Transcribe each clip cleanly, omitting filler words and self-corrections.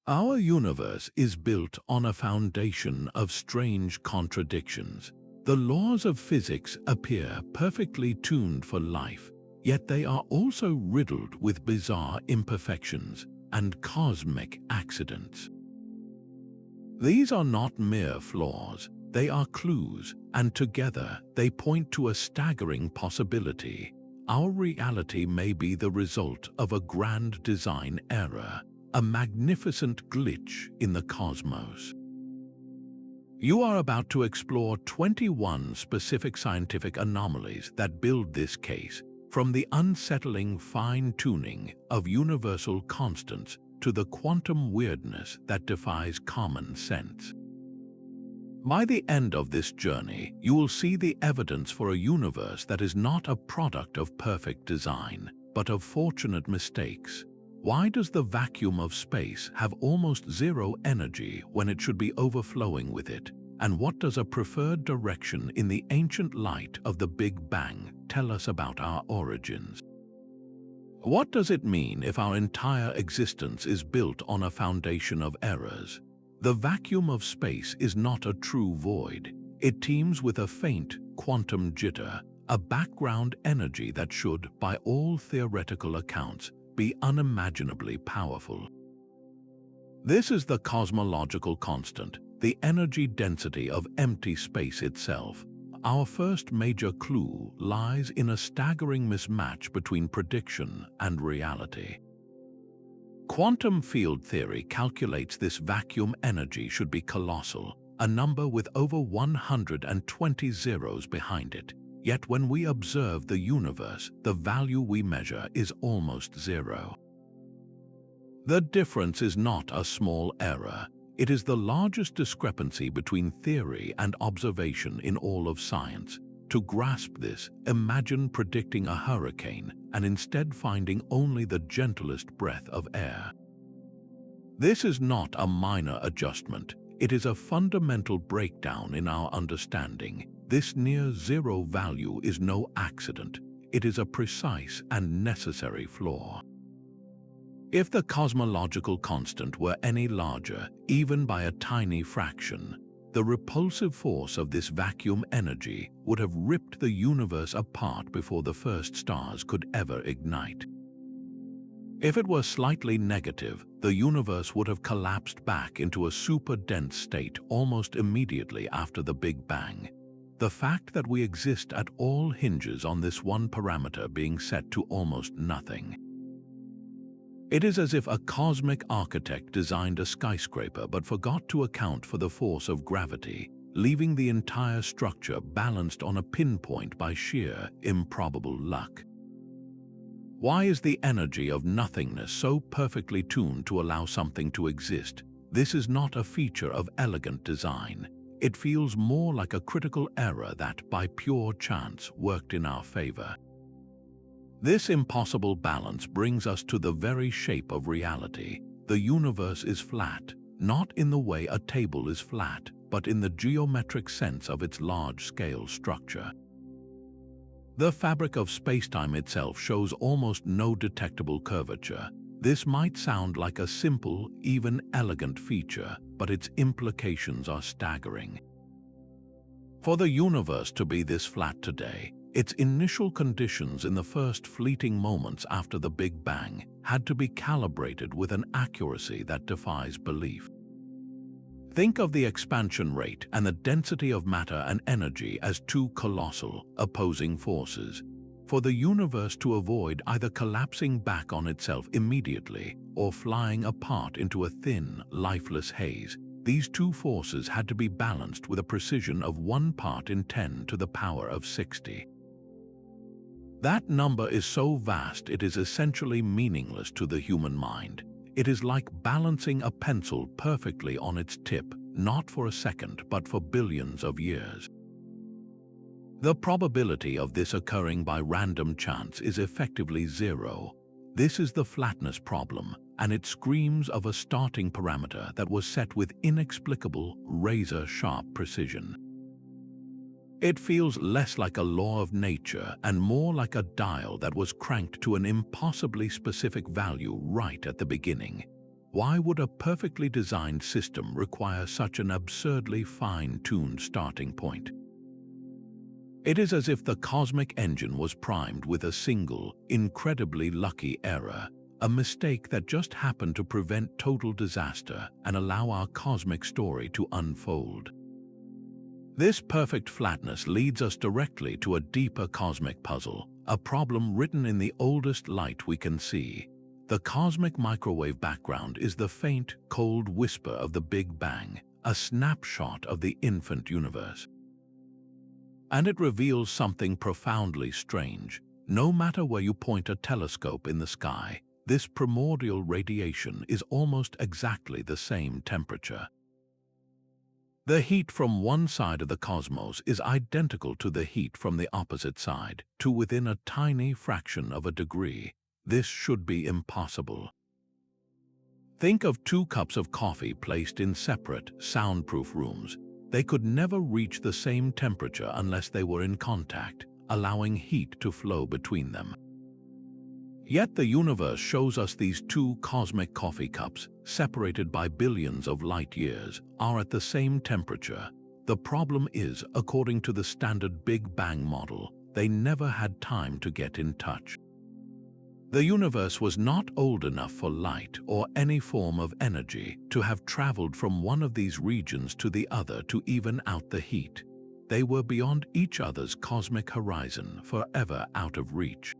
Our universe is built on a foundation of strange contradictions. The laws of physics appear perfectly tuned for life, yet they are also riddled with bizarre imperfections and cosmic accidents. These are not mere flaws, they are clues, and together they point to a staggering possibility. Our reality may be the result of a grand design error, a magnificent glitch in the cosmos. You are about to explore 21 specific scientific anomalies that build this case, from the unsettling fine-tuning of universal constants to the quantum weirdness that defies common sense. By the end of this journey, you will see the evidence for a universe that is not a product of perfect design, but of fortunate mistakes. Why does the vacuum of space have almost zero energy when it should be overflowing with it? And what does a preferred direction in the ancient light of the Big Bang tell us about our origins? What does it mean if our entire existence is built on a foundation of errors? The vacuum of space is not a true void. It teems with a faint quantum jitter, a background energy that should, by all theoretical accounts, be unimaginably powerful. This is the cosmological constant, the energy density of empty space itself. Our first major clue lies in a staggering mismatch between prediction and reality. Quantum field theory calculates this vacuum energy should be colossal, a number with over 120 zeros behind it. Yet when we observe the universe, the value we measure is almost zero. The difference is not a small error. It is the largest discrepancy between theory and observation in all of science. To grasp this, imagine predicting a hurricane and instead finding only the gentlest breath of air. This is not a minor adjustment. It is a fundamental breakdown in our understanding. This near-zero value is no accident. It is a precise and necessary flaw. If the cosmological constant were any larger, even by a tiny fraction, the repulsive force of this vacuum energy would have ripped the universe apart before the first stars could ever ignite. If it were slightly negative, the universe would have collapsed back into a super-dense state almost immediately after the Big Bang. The fact that we exist at all hinges on this one parameter being set to almost nothing. It is as if a cosmic architect designed a skyscraper but forgot to account for the force of gravity, leaving the entire structure balanced on a pinpoint by sheer, improbable luck. Why is the energy of nothingness so perfectly tuned to allow something to exist? This is not a feature of elegant design. It feels more like a critical error that, by pure chance, worked in our favor. This impossible balance brings us to the very shape of reality. The universe is flat, not in the way a table is flat, but in the geometric sense of its large-scale structure. The fabric of spacetime itself shows almost no detectable curvature. This might sound like a simple, even elegant feature, but its implications are staggering. For the universe to be this flat today, its initial conditions in the first fleeting moments after the Big Bang had to be calibrated with an accuracy that defies belief. Think of the expansion rate and the density of matter and energy as two colossal, opposing forces. For the universe to avoid either collapsing back on itself immediately or flying apart into a thin, lifeless haze, these two forces had to be balanced with a precision of 1 part in 10 to the power of 60. That number is so vast it is essentially meaningless to the human mind. It is like balancing a pencil perfectly on its tip, not for a second but for billions of years. The probability of this occurring by random chance is effectively zero. This is the flatness problem, and it screams of a starting parameter that was set with inexplicable, razor-sharp precision. It feels less like a law of nature and more like a dial that was cranked to an impossibly specific value right at the beginning. Why would a perfectly designed system require such an absurdly fine-tuned starting point? It is as if the cosmic engine was primed with a single, incredibly lucky error, a mistake that just happened to prevent total disaster and allow our cosmic story to unfold. This perfect flatness leads us directly to a deeper cosmic puzzle, a problem written in the oldest light we can see. The cosmic microwave background is the faint, cold whisper of the Big Bang, a snapshot of the infant universe. And it reveals something profoundly strange. No matter where you point a telescope in the sky, this primordial radiation is almost exactly the same temperature. The heat from one side of the cosmos is identical to the heat from the opposite side, to within a tiny fraction of a degree. This should be impossible. Think of 2 cups of coffee placed in separate, soundproof rooms. They could never reach the same temperature unless they were in contact, allowing heat to flow between them. Yet the universe shows us these 2 cosmic coffee cups, separated by billions of light years, are at the same temperature. The problem is, according to the standard Big Bang model, they never had time to get in touch. The universe was not old enough for light or any form of energy to have traveled from one of these regions to the other to even out the heat. They were beyond each other's cosmic horizon, forever out of reach.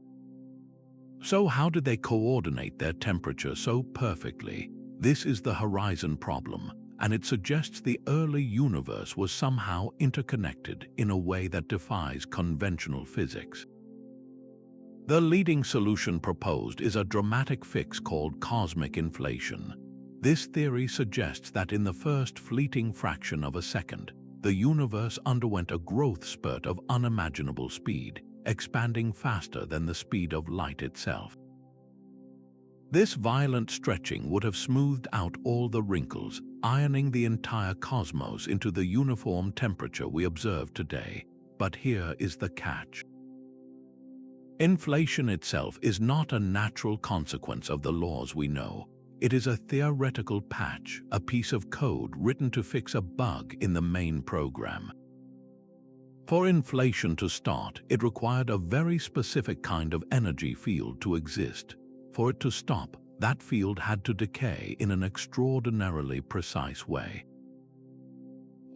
So how did they coordinate their temperature so perfectly? This is the horizon problem, and it suggests the early universe was somehow interconnected in a way that defies conventional physics. The leading solution proposed is a dramatic fix called cosmic inflation. This theory suggests that in the first fleeting fraction of a second, the universe underwent a growth spurt of unimaginable speed, expanding faster than the speed of light itself. This violent stretching would have smoothed out all the wrinkles, ironing the entire cosmos into the uniform temperature we observe today. But here is the catch. Inflation itself is not a natural consequence of the laws we know. It is a theoretical patch, a piece of code written to fix a bug in the main program. For inflation to start, it required a very specific kind of energy field to exist. For it to stop, that field had to decay in an extraordinarily precise way.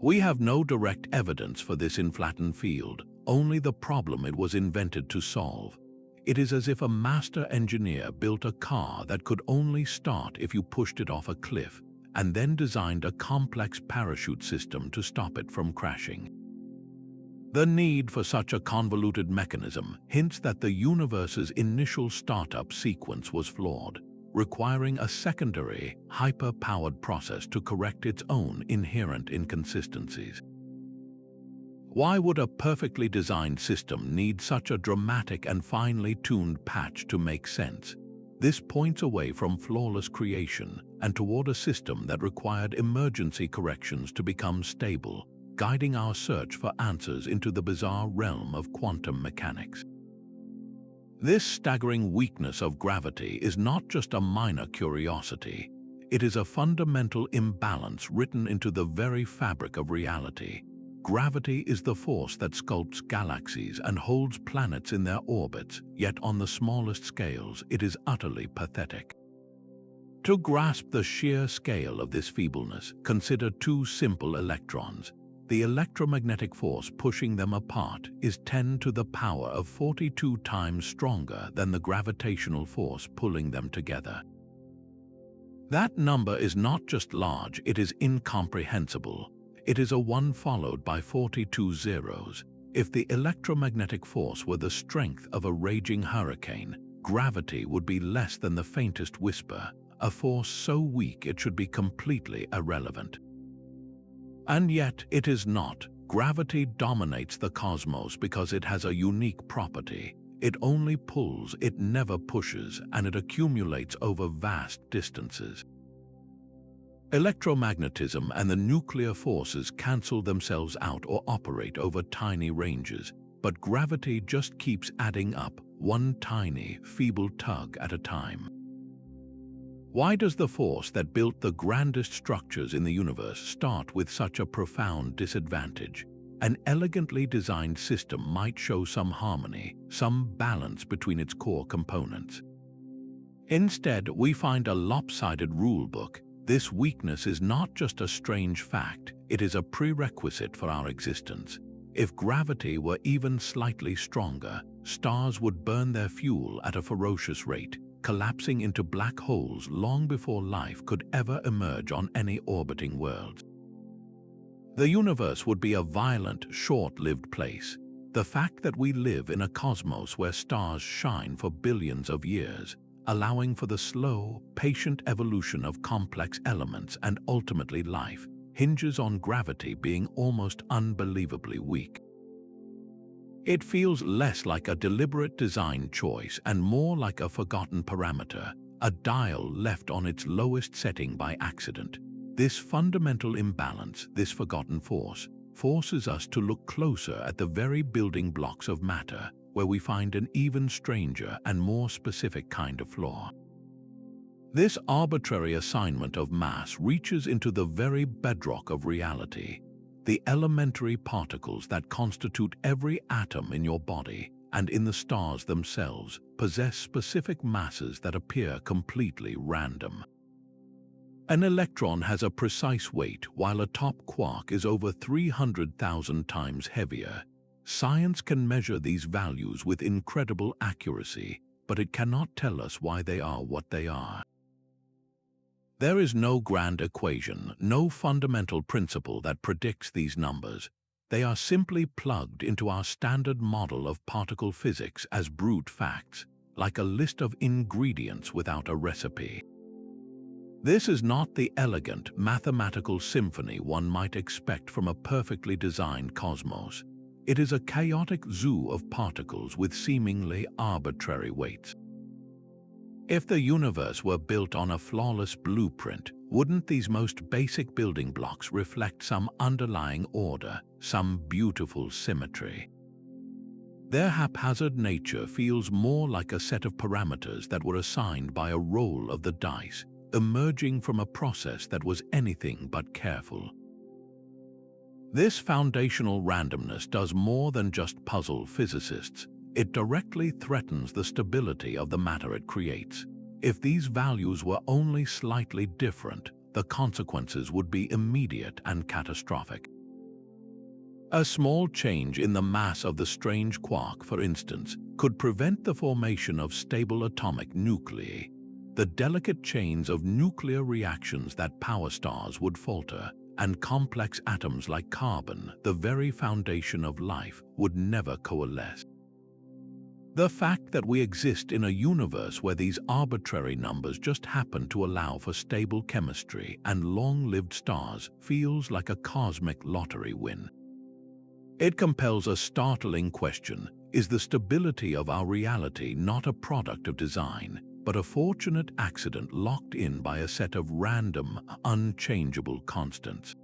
We have no direct evidence for this inflated field, only the problem it was invented to solve. It is as if a master engineer built a car that could only start if you pushed it off a cliff, and then designed a complex parachute system to stop it from crashing. The need for such a convoluted mechanism hints that the universe's initial startup sequence was flawed, requiring a secondary, hyper-powered process to correct its own inherent inconsistencies. Why would a perfectly designed system need such a dramatic and finely tuned patch to make sense? This points away from flawless creation and toward a system that required emergency corrections to become stable, guiding our search for answers into the bizarre realm of quantum mechanics. This staggering weakness of gravity is not just a minor curiosity. It is a fundamental imbalance written into the very fabric of reality. Gravity is the force that sculpts galaxies and holds planets in their orbits, yet on the smallest scales it is utterly pathetic. To grasp the sheer scale of this feebleness, consider 2 simple electrons. The electromagnetic force pushing them apart is 10 to the power of 42 times stronger than the gravitational force pulling them together. That number is not just large, it is incomprehensible. It is a 1 followed by 42 zeros. If the electromagnetic force were the strength of a raging hurricane, gravity would be less than the faintest whisper, a force so weak it should be completely irrelevant. And yet it is not. Gravity dominates the cosmos because it has a unique property. It only pulls, it never pushes, and it accumulates over vast distances. Electromagnetism and the nuclear forces cancel themselves out or operate over tiny ranges, but gravity just keeps adding up, one tiny, feeble tug at a time. Why does the force that built the grandest structures in the universe start with such a profound disadvantage? An elegantly designed system might show some harmony, some balance between its core components. Instead, we find a lopsided rulebook. This weakness is not just a strange fact, it is a prerequisite for our existence. If gravity were even slightly stronger, stars would burn their fuel at a ferocious rate, collapsing into black holes long before life could ever emerge on any orbiting worlds. The universe would be a violent, short-lived place. The fact that we live in a cosmos where stars shine for billions of years, allowing for the slow, patient evolution of complex elements and ultimately life, hinges on gravity being almost unbelievably weak. It feels less like a deliberate design choice and more like a forgotten parameter, a dial left on its lowest setting by accident. This fundamental imbalance, this forgotten force, forces us to look closer at the very building blocks of matter, where we find an even stranger and more specific kind of flaw. This arbitrary assignment of mass reaches into the very bedrock of reality. The elementary particles that constitute every atom in your body and in the stars themselves possess specific masses that appear completely random. An electron has a precise weight, while a top quark is over 300,000 times heavier. Science can measure these values with incredible accuracy, but it cannot tell us why they are what they are. There is no grand equation, no fundamental principle that predicts these numbers. They are simply plugged into our standard model of particle physics as brute facts, like a list of ingredients without a recipe. This is not the elegant, mathematical symphony one might expect from a perfectly designed cosmos. It is a chaotic zoo of particles with seemingly arbitrary weights. If the universe were built on a flawless blueprint, wouldn't these most basic building blocks reflect some underlying order, some beautiful symmetry? Their haphazard nature feels more like a set of parameters that were assigned by a roll of the dice, emerging from a process that was anything but careful. This foundational randomness does more than just puzzle physicists. It directly threatens the stability of the matter it creates. If these values were only slightly different, the consequences would be immediate and catastrophic. A small change in the mass of the strange quark, for instance, could prevent the formation of stable atomic nuclei. The delicate chains of nuclear reactions that power stars would falter, and complex atoms like carbon, the very foundation of life, would never coalesce. The fact that we exist in a universe where these arbitrary numbers just happen to allow for stable chemistry and long-lived stars feels like a cosmic lottery win. It compels a startling question: is the stability of our reality not a product of design, but a fortunate accident locked in by a set of random, unchangeable constants?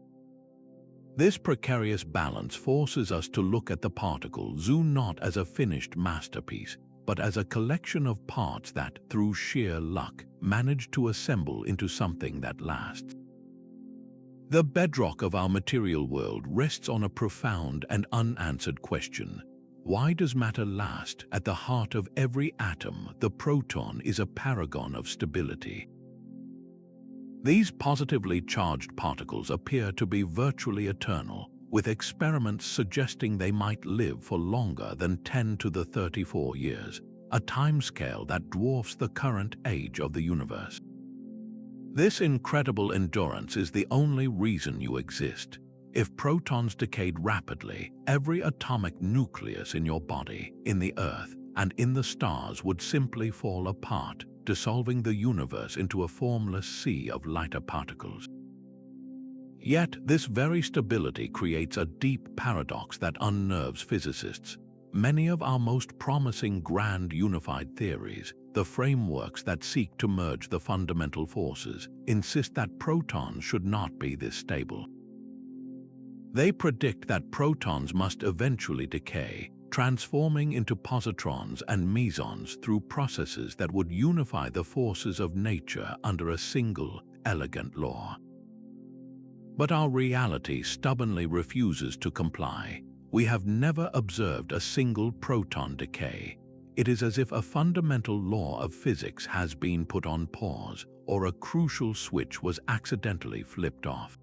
This precarious balance forces us to look at the particle zoo not as a finished masterpiece, but as a collection of parts that, through sheer luck, manage to assemble into something that lasts. The bedrock of our material world rests on a profound and unanswered question. Why does matter last? At the heart of every atom, the proton is a paragon of stability. These positively charged particles appear to be virtually eternal, with experiments suggesting they might live for longer than 10 to the 34 years, a timescale that dwarfs the current age of the universe. This incredible endurance is the only reason you exist. If protons decayed rapidly, every atomic nucleus in your body, in the Earth, and in the stars would simply fall apart, dissolving the universe into a formless sea of lighter particles. Yet, this very stability creates a deep paradox that unnerves physicists. Many of our most promising grand unified theories, the frameworks that seek to merge the fundamental forces, insist that protons should not be this stable. They predict that protons must eventually decay, transforming into positrons and mesons through processes that would unify the forces of nature under a single, elegant law. But our reality stubbornly refuses to comply. We have never observed a single proton decay. It is as if a fundamental law of physics has been put on pause, or a crucial switch was accidentally flipped off.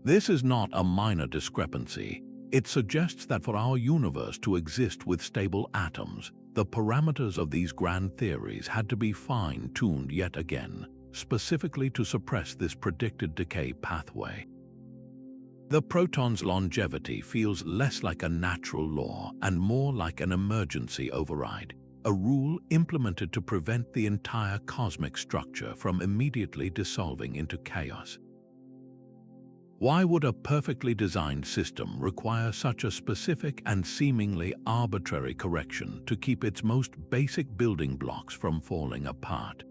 This is not a minor discrepancy. It suggests that for our universe to exist with stable atoms, the parameters of these grand theories had to be fine-tuned yet again, specifically to suppress this predicted decay pathway. The proton's longevity feels less like a natural law and more like an emergency override, a rule implemented to prevent the entire cosmic structure from immediately dissolving into chaos. Why would a perfectly designed system require such a specific and seemingly arbitrary correction to keep its most basic building blocks from falling apart?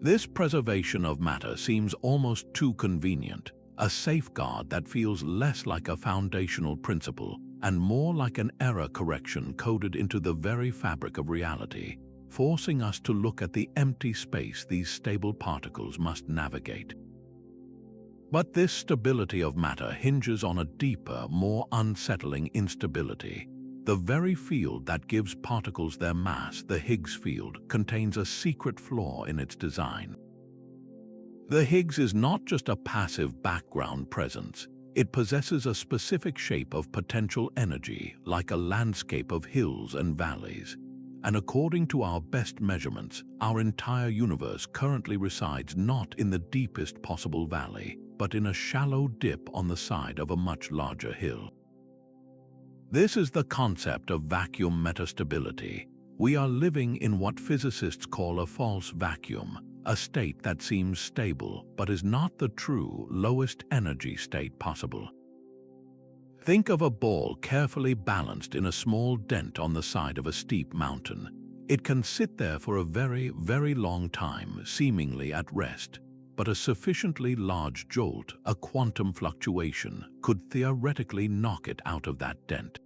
This preservation of matter seems almost too convenient, a safeguard that feels less like a foundational principle and more like an error correction coded into the very fabric of reality, forcing us to look at the empty space these stable particles must navigate. But this stability of matter hinges on a deeper, more unsettling instability. The very field that gives particles their mass, the Higgs field, contains a secret flaw in its design. The Higgs is not just a passive background presence. It possesses a specific shape of potential energy, like a landscape of hills and valleys. And according to our best measurements, our entire universe currently resides not in the deepest possible valley, but in a shallow dip on the side of a much larger hill. This is the concept of vacuum metastability. We are living in what physicists call a false vacuum, a state that seems stable but is not the true lowest energy state possible. Think of a ball carefully balanced in a small dent on the side of a steep mountain. It can sit there for a very, very long time, seemingly at rest, but a sufficiently large jolt, a quantum fluctuation, could theoretically knock it out of that dent.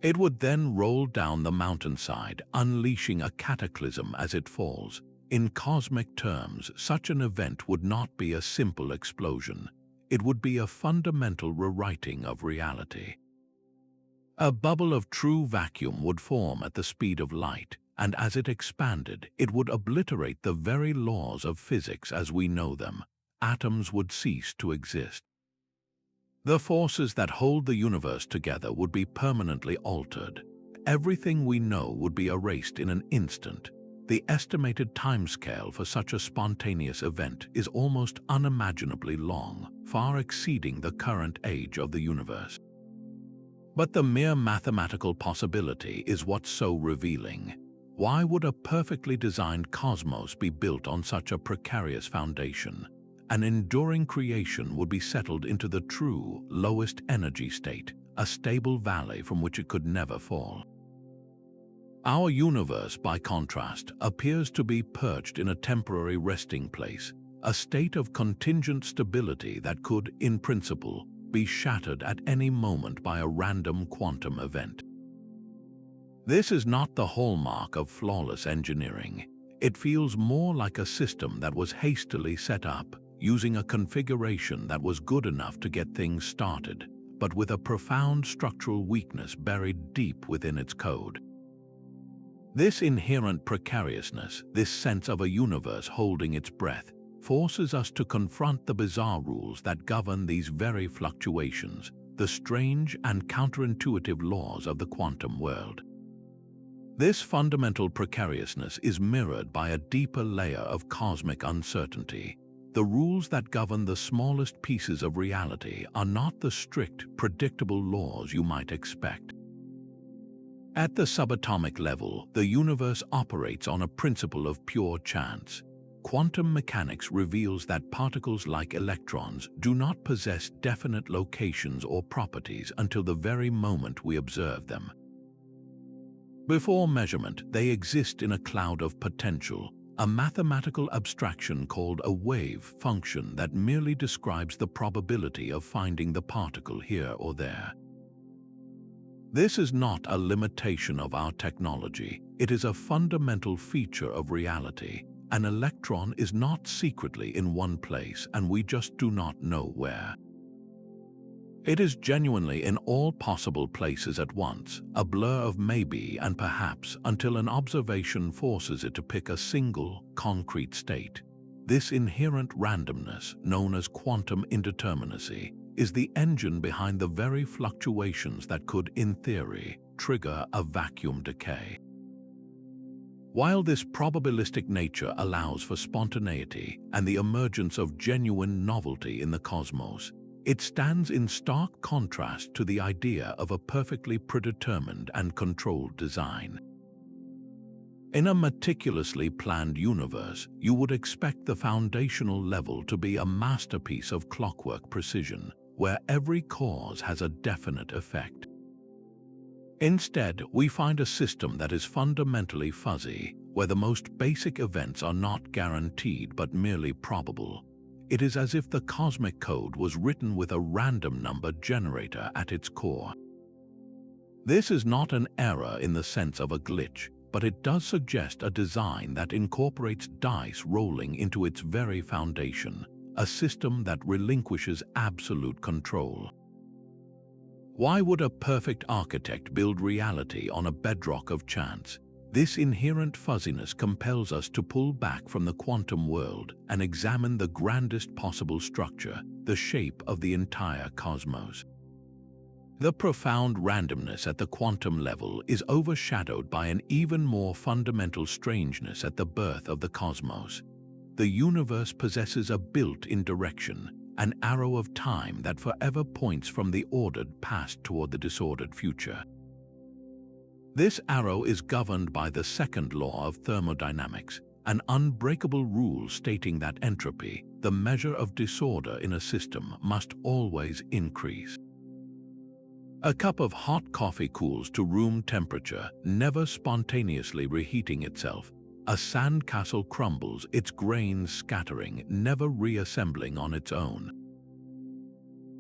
It would then roll down the mountainside, unleashing a cataclysm as it falls. In cosmic terms, such an event would not be a simple explosion. It would be a fundamental rewriting of reality. A bubble of true vacuum would form at the speed of light, and as it expanded, it would obliterate the very laws of physics as we know them. Atoms would cease to exist. The forces that hold the universe together would be permanently altered. Everything we know would be erased in an instant. The estimated timescale for such a spontaneous event is almost unimaginably long, far exceeding the current age of the universe. But the mere mathematical possibility is what's so revealing. Why would a perfectly designed cosmos be built on such a precarious foundation? An enduring creation would be settled into the true, lowest energy state, a stable valley from which it could never fall. Our universe, by contrast, appears to be perched in a temporary resting place, a state of contingent stability that could, in principle, be shattered at any moment by a random quantum event. This is not the hallmark of flawless engineering. It feels more like a system that was hastily set up, using a configuration that was good enough to get things started, but with a profound structural weakness buried deep within its code. This inherent precariousness, this sense of a universe holding its breath, forces us to confront the bizarre rules that govern these very fluctuations, the strange and counterintuitive laws of the quantum world. This fundamental precariousness is mirrored by a deeper layer of cosmic uncertainty. The rules that govern the smallest pieces of reality are not the strict, predictable laws you might expect. At the subatomic level, the universe operates on a principle of pure chance. Quantum mechanics reveals that particles like electrons do not possess definite locations or properties until the very moment we observe them. Before measurement, they exist in a cloud of potential, a mathematical abstraction called a wave function that merely describes the probability of finding the particle here or there. This is not a limitation of our technology. It is a fundamental feature of reality. An electron is not secretly in one place, and we just do not know where. It is genuinely in all possible places at once, a blur of maybe and perhaps until an observation forces it to pick a single, concrete state. This inherent randomness, known as quantum indeterminacy, is the engine behind the very fluctuations that could, in theory, trigger a vacuum decay. While this probabilistic nature allows for spontaneity and the emergence of genuine novelty in the cosmos, it stands in stark contrast to the idea of a perfectly predetermined and controlled design. In a meticulously planned universe, you would expect the foundational level to be a masterpiece of clockwork precision, where every cause has a definite effect. Instead, we find a system that is fundamentally fuzzy, where the most basic events are not guaranteed but merely probable. It is as if the cosmic code was written with a random number generator at its core. This is not an error in the sense of a glitch, but it does suggest a design that incorporates dice rolling into its very foundation, a system that relinquishes absolute control. Why would a perfect architect build reality on a bedrock of chance? This inherent fuzziness compels us to pull back from the quantum world and examine the grandest possible structure, the shape of the entire cosmos. The profound randomness at the quantum level is overshadowed by an even more fundamental strangeness at the birth of the cosmos. The universe possesses a built-in direction, an arrow of time that forever points from the ordered past toward the disordered future. This arrow is governed by the second law of thermodynamics, an unbreakable rule stating that entropy, the measure of disorder in a system, must always increase. A cup of hot coffee cools to room temperature, never spontaneously reheating itself. A sandcastle crumbles, its grains scattering, never reassembling on its own.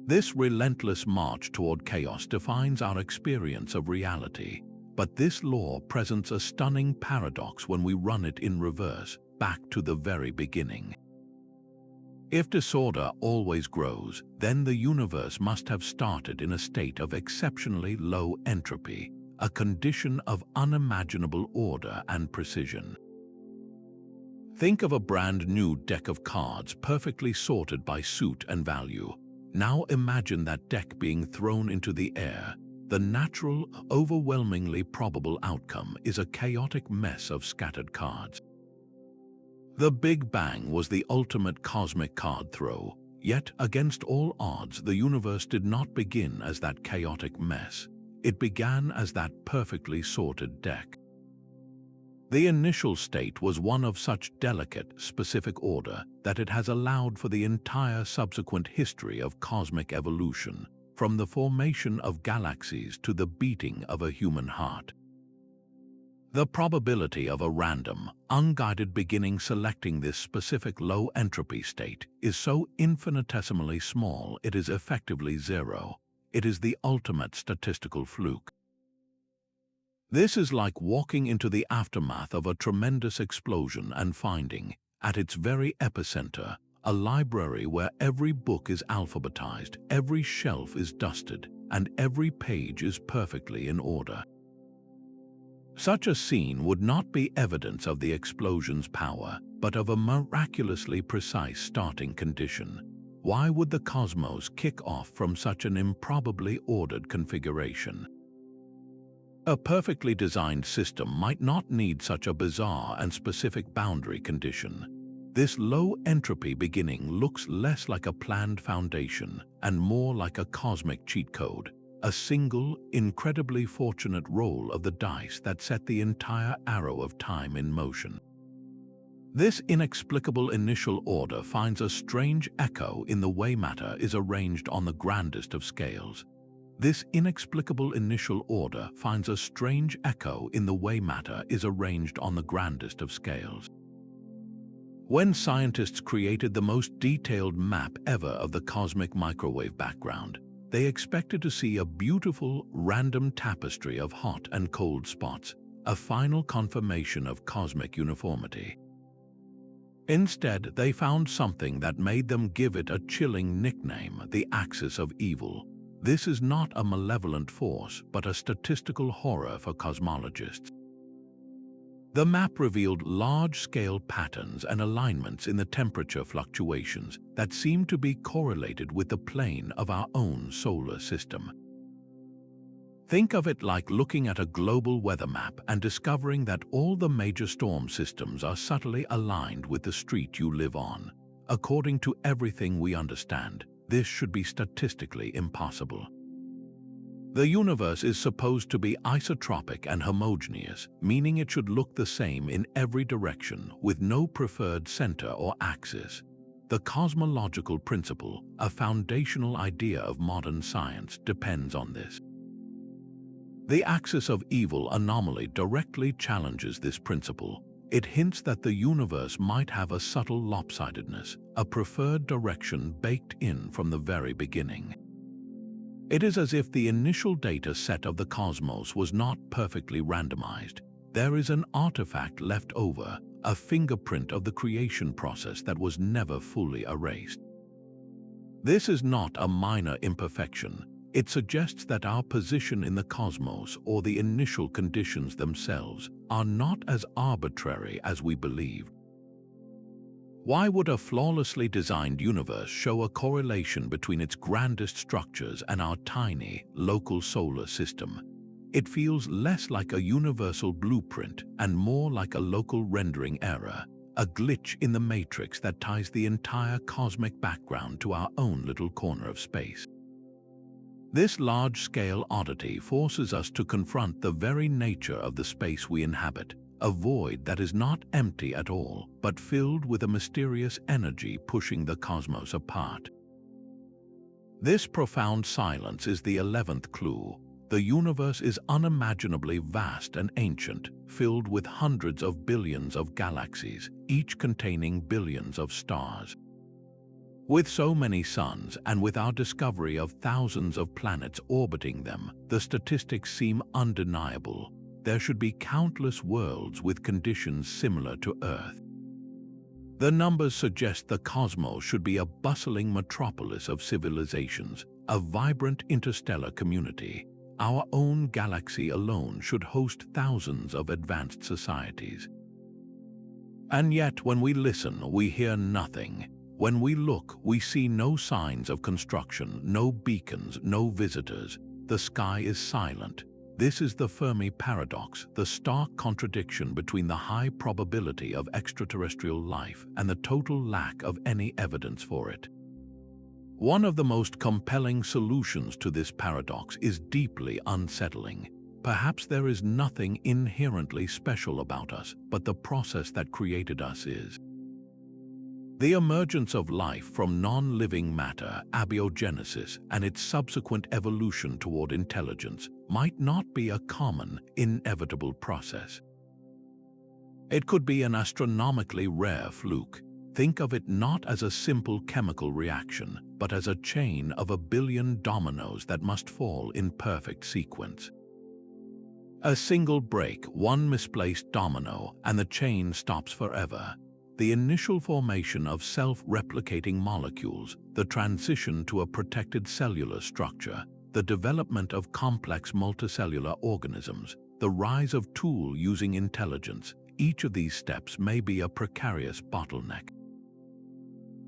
This relentless march toward chaos defines our experience of reality, but this law presents a stunning paradox when we run it in reverse, back to the very beginning. If disorder always grows, then the universe must have started in a state of exceptionally low entropy, a condition of unimaginable order and precision. Think of a brand new deck of cards perfectly sorted by suit and value. Now imagine that deck being thrown into the air. The natural, overwhelmingly probable outcome is a chaotic mess of scattered cards. The Big Bang was the ultimate cosmic card throw, yet against all odds the universe did not begin as that chaotic mess. It began as that perfectly sorted deck. The initial state was one of such delicate, specific order that it has allowed for the entire subsequent history of cosmic evolution, from the formation of galaxies to the beating of a human heart. The probability of a random, unguided beginning selecting this specific low-entropy state is so infinitesimally small it is effectively zero. It is the ultimate statistical fluke. This is like walking into the aftermath of a tremendous explosion and finding, at its very epicenter, a library where every book is alphabetized, every shelf is dusted, and every page is perfectly in order. Such a scene would not be evidence of the explosion's power, but of a miraculously precise starting condition. Why would the cosmos kick off from such an improbably ordered configuration? A perfectly designed system might not need such a bizarre and specific boundary condition. This low-entropy beginning looks less like a planned foundation and more like a cosmic cheat code, a single, incredibly fortunate roll of the dice that set the entire arrow of time in motion. This inexplicable initial order finds a strange echo in the way matter is arranged on the grandest of scales. This inexplicable initial order finds a strange echo in the way matter is arranged on the grandest of scales. When scientists created the most detailed map ever of the cosmic microwave background, They expected to see a beautiful, random tapestry of hot and cold spots, a final confirmation of cosmic uniformity. Instead, they found something that made them give it a chilling nickname, the axis of evil. This is not a malevolent force, but a statistical horror for cosmologists. The map revealed large-scale patterns and alignments in the temperature fluctuations that seemed to be correlated with the plane of our own solar system. Think of it like looking at a global weather map and discovering that all the major storm systems are subtly aligned with the street you live on. According to everything we understand, this should be statistically impossible. The universe is supposed to be isotropic and homogeneous, meaning it should look the same in every direction with no preferred center or axis. The cosmological principle, a foundational idea of modern science, depends on this. The axis of evil anomaly directly challenges this principle. It hints that the universe might have a subtle lopsidedness, a preferred direction baked in from the very beginning. It is as if the initial data set of the cosmos was not perfectly randomized. There is an artifact left over, a fingerprint of the creation process that was never fully erased. This is not a minor imperfection. It suggests that our position in the cosmos, or the initial conditions themselves, are not as arbitrary as we believed. Why would a flawlessly designed universe show a correlation between its grandest structures and our tiny, local solar system? It feels less like a universal blueprint and more like a local rendering error, a glitch in the matrix that ties the entire cosmic background to our own little corner of space. This large-scale oddity forces us to confront the very nature of the space we inhabit, a void that is not empty at all, but filled with a mysterious energy pushing the cosmos apart. This profound silence is the 11th clue. The universe is unimaginably vast and ancient, filled with hundreds of billions of galaxies, each containing billions of stars. With so many suns and with our discovery of thousands of planets orbiting them, the statistics seem undeniable. There should be countless worlds with conditions similar to Earth. The numbers suggest the cosmos should be a bustling metropolis of civilizations, a vibrant interstellar community. Our own galaxy alone should host thousands of advanced societies. And yet, when we listen, we hear nothing. When we look, we see no signs of construction, no beacons, no visitors. The sky is silent. This is the Fermi Paradox, the stark contradiction between the high probability of extraterrestrial life and the total lack of any evidence for it. One of the most compelling solutions to this paradox is deeply unsettling. Perhaps there is nothing inherently special about us, but the process that created us is. The emergence of life from non-living matter, abiogenesis, and its subsequent evolution toward intelligence might not be a common, inevitable process. It could be an astronomically rare fluke. Think of it not as a simple chemical reaction, but as a chain of 1 billion dominoes that must fall in perfect sequence. A single break, one misplaced domino, and the chain stops forever. The initial formation of self-replicating molecules, the transition to a protected cellular structure, the development of complex multicellular organisms, the rise of tools using intelligence, each of these steps may be a precarious bottleneck.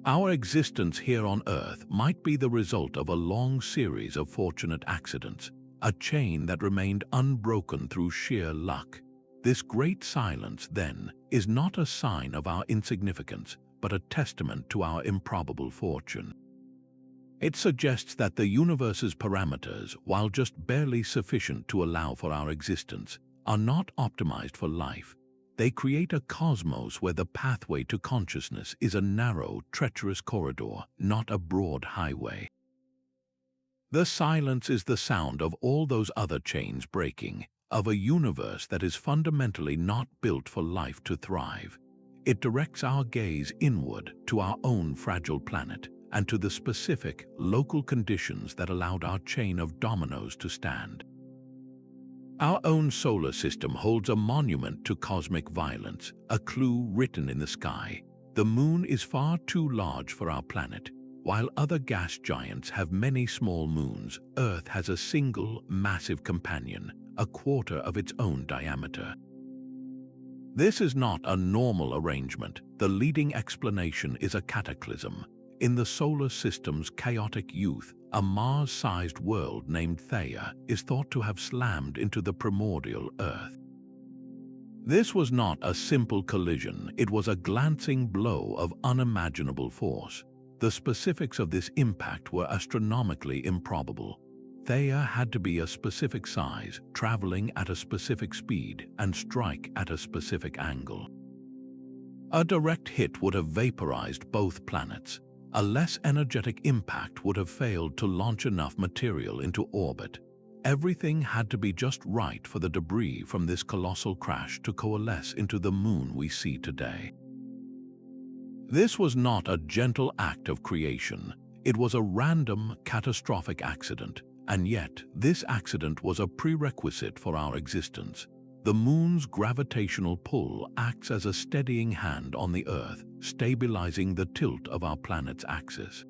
Our existence here on Earth might be the result of a long series of fortunate accidents, a chain that remained unbroken through sheer luck. This great silence, then, is not a sign of our insignificance, but a testament to our improbable fortune. It suggests that the universe's parameters, while just barely sufficient to allow for our existence, are not optimized for life. They create a cosmos where the pathway to consciousness is a narrow, treacherous corridor, not a broad highway. The silence is the sound of all those other chains breaking, of a universe that is fundamentally not built for life to thrive. It directs our gaze inward to our own fragile planet, and to the specific, local conditions that allowed our chain of dominoes to stand. Our own solar system holds a monument to cosmic violence, a clue written in the sky. The moon is far too large for our planet. While other gas giants have many small moons, Earth has a single, massive companion, a quarter of its own diameter. This is not a normal arrangement. The leading explanation is a cataclysm. In the solar system's chaotic youth, a Mars-sized world named Theia is thought to have slammed into the primordial Earth. This was not a simple collision, it was a glancing blow of unimaginable force. The specifics of this impact were astronomically improbable. Theia had to be a specific size, traveling at a specific speed, and strike at a specific angle. A direct hit would have vaporized both planets. A less energetic impact would have failed to launch enough material into orbit. Everything had to be just right for the debris from this colossal crash to coalesce into the moon we see today. This was not a gentle act of creation. It was a random, catastrophic accident, and yet this accident was a prerequisite for our existence. The moon's gravitational pull acts as a steadying hand on the Earth, stabilizing the tilt of our planet's axis.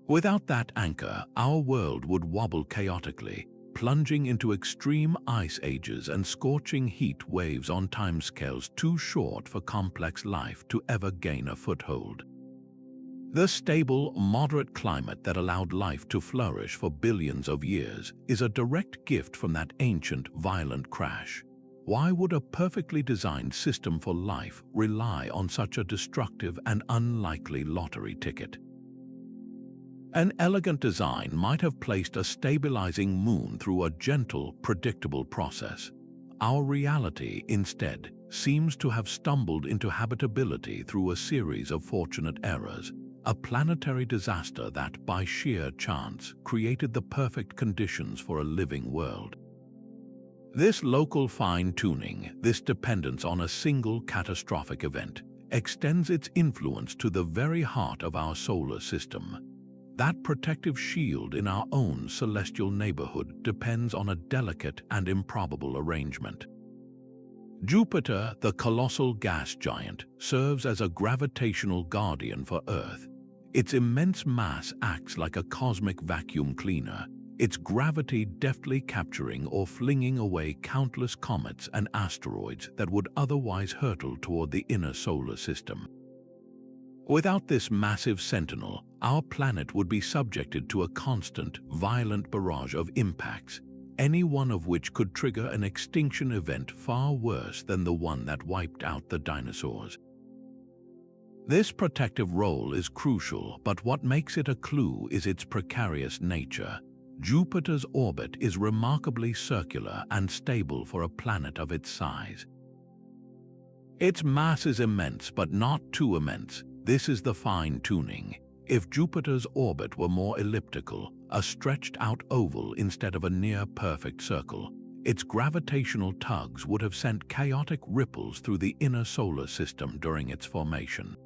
Without that anchor, our world would wobble chaotically, plunging into extreme ice ages and scorching heat waves on timescales too short for complex life to ever gain a foothold. The stable, moderate climate that allowed life to flourish for billions of years is a direct gift from that ancient, violent crash. Why would a perfectly designed system for life rely on such a destructive and unlikely lottery ticket? An elegant design might have placed a stabilizing moon through a gentle, predictable process. Our reality, instead, seems to have stumbled into habitability through a series of fortunate errors, a planetary disaster that, by sheer chance, created the perfect conditions for a living world. This local fine-tuning, this dependence on a single catastrophic event, extends its influence to the very heart of our solar system. That protective shield in our own celestial neighborhood depends on a delicate and improbable arrangement. Jupiter, the colossal gas giant, serves as a gravitational guardian for Earth. Its immense mass acts like a cosmic vacuum cleaner, its gravity deftly capturing or flinging away countless comets and asteroids that would otherwise hurtle toward the inner solar system. Without this massive sentinel, our planet would be subjected to a constant, violent barrage of impacts, any one of which could trigger an extinction event far worse than the one that wiped out the dinosaurs. This protective role is crucial, but what makes it a clue is its precarious nature. Jupiter's orbit is remarkably circular and stable for a planet of its size. Its mass is immense, but not too immense. This is the fine-tuning. If Jupiter's orbit were more elliptical, a stretched-out oval instead of a near-perfect circle, its gravitational tugs would have sent chaotic ripples through the inner solar system during its formation.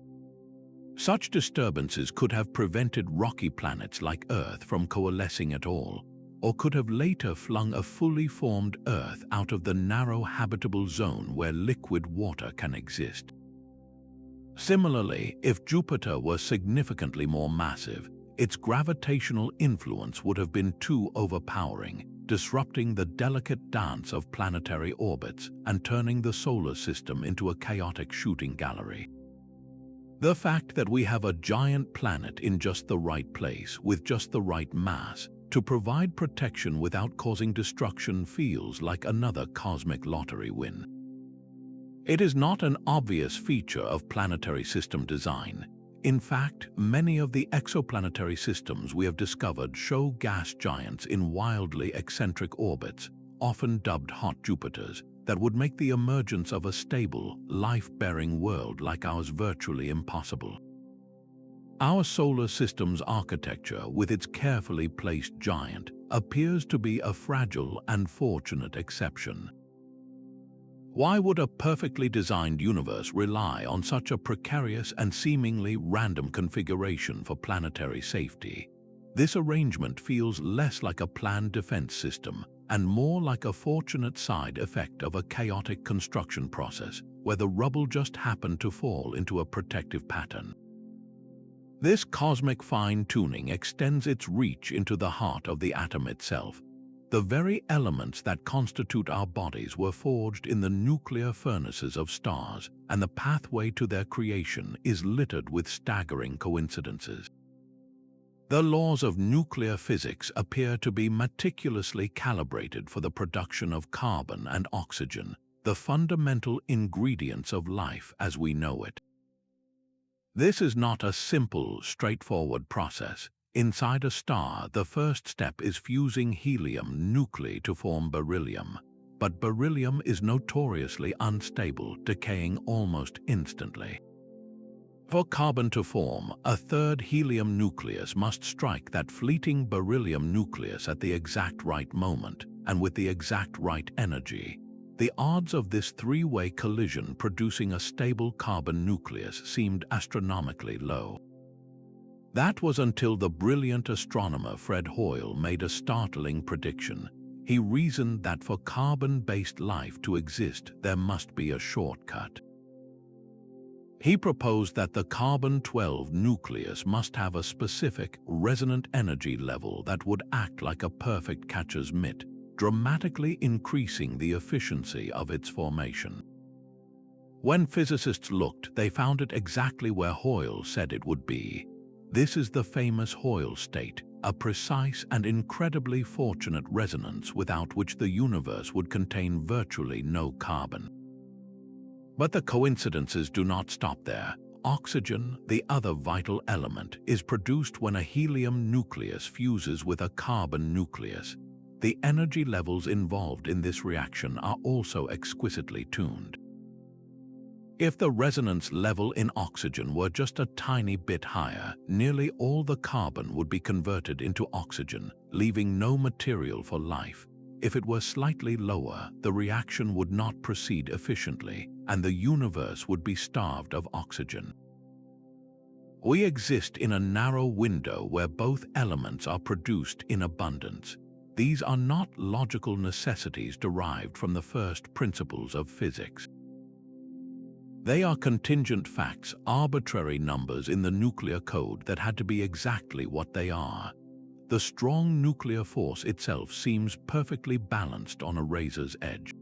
Such disturbances could have prevented rocky planets like Earth from coalescing at all, or could have later flung a fully formed Earth out of the narrow habitable zone where liquid water can exist. Similarly, if Jupiter were significantly more massive, its gravitational influence would have been too overpowering, disrupting the delicate dance of planetary orbits and turning the solar system into a chaotic shooting gallery. The fact that we have a giant planet in just the right place with just the right mass to provide protection without causing destruction feels like another cosmic lottery win. It is not an obvious feature of planetary system design. In fact, many of the exoplanetary systems we have discovered show gas giants in wildly eccentric orbits, often dubbed hot Jupiters, that would make the emergence of a stable, life-bearing world like ours virtually impossible. Our solar system's architecture, with its carefully placed giant, appears to be a fragile and fortunate exception. Why would a perfectly designed universe rely on such a precarious and seemingly random configuration for planetary safety? This arrangement feels less like a planned defense system and more like a fortunate side effect of a chaotic construction process where the rubble just happened to fall into a protective pattern. This cosmic fine-tuning extends its reach into the heart of the atom itself. The very elements that constitute our bodies were forged in the nuclear furnaces of stars, and the pathway to their creation is littered with staggering coincidences. The laws of nuclear physics appear to be meticulously calibrated for the production of carbon and oxygen, the fundamental ingredients of life as we know it. This is not a simple, straightforward process. Inside a star, the first step is fusing helium nuclei to form beryllium. But beryllium is notoriously unstable, decaying almost instantly. For carbon to form, a third helium nucleus must strike that fleeting beryllium nucleus at the exact right moment and with the exact right energy. The odds of this three-way collision producing a stable carbon nucleus seemed astronomically low. That was until the brilliant astronomer Fred Hoyle made a startling prediction. He reasoned that for carbon-based life to exist, there must be a shortcut. He proposed that the carbon-12 nucleus must have a specific, resonant energy level that would act like a perfect catcher's mitt, dramatically increasing the efficiency of its formation. When physicists looked, they found it exactly where Hoyle said it would be. This is the famous Hoyle state, a precise and incredibly fortunate resonance without which the universe would contain virtually no carbon. But the coincidences do not stop there. Oxygen, the other vital element, is produced when a helium nucleus fuses with a carbon nucleus. The energy levels involved in this reaction are also exquisitely tuned. If the resonance level in oxygen were just a tiny bit higher, nearly all the carbon would be converted into oxygen, leaving no material for life. If it were slightly lower, the reaction would not proceed efficiently, and the universe would be starved of oxygen. We exist in a narrow window where both elements are produced in abundance. These are not logical necessities derived from the first principles of physics. They are contingent facts, arbitrary numbers in the nuclear code that had to be exactly what they are. The strong nuclear force itself seems perfectly balanced on a razor's edge.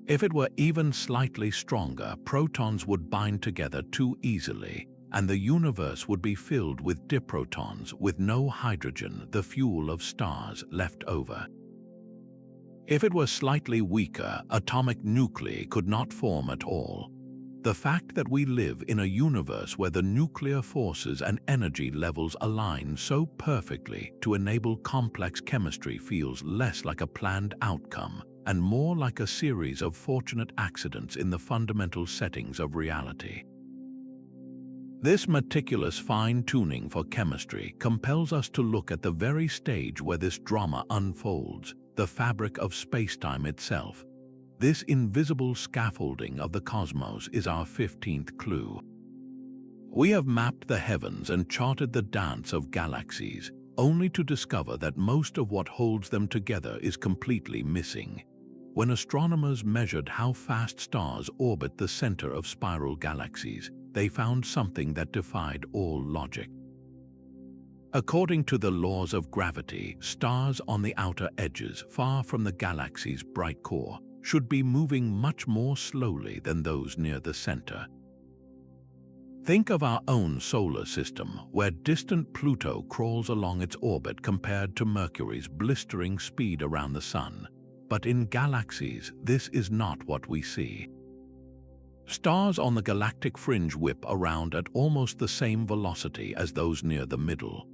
If it were even slightly stronger, protons would bind together too easily, and the universe would be filled with diprotons with no hydrogen, the fuel of stars, left over. If it were slightly weaker, atomic nuclei could not form at all. The fact that we live in a universe where the nuclear forces and energy levels align so perfectly to enable complex chemistry feels less like a planned outcome and more like a series of fortunate accidents in the fundamental settings of reality. This meticulous fine-tuning for chemistry compels us to look at the very stage where this drama unfolds, the fabric of space-time itself. This invisible scaffolding of the cosmos is our 15th clue. We have mapped the heavens and charted the dance of galaxies, only to discover that most of what holds them together is completely missing. When astronomers measured how fast stars orbit the center of spiral galaxies, they found something that defied all logic. According to the laws of gravity, stars on the outer edges, far from the galaxy's bright core, should be moving much more slowly than those near the center. Think of our own solar system, where distant Pluto crawls along its orbit compared to Mercury's blistering speed around the Sun. But in galaxies, this is not what we see. Stars on the galactic fringe whip around at almost the same velocity as those near the middle.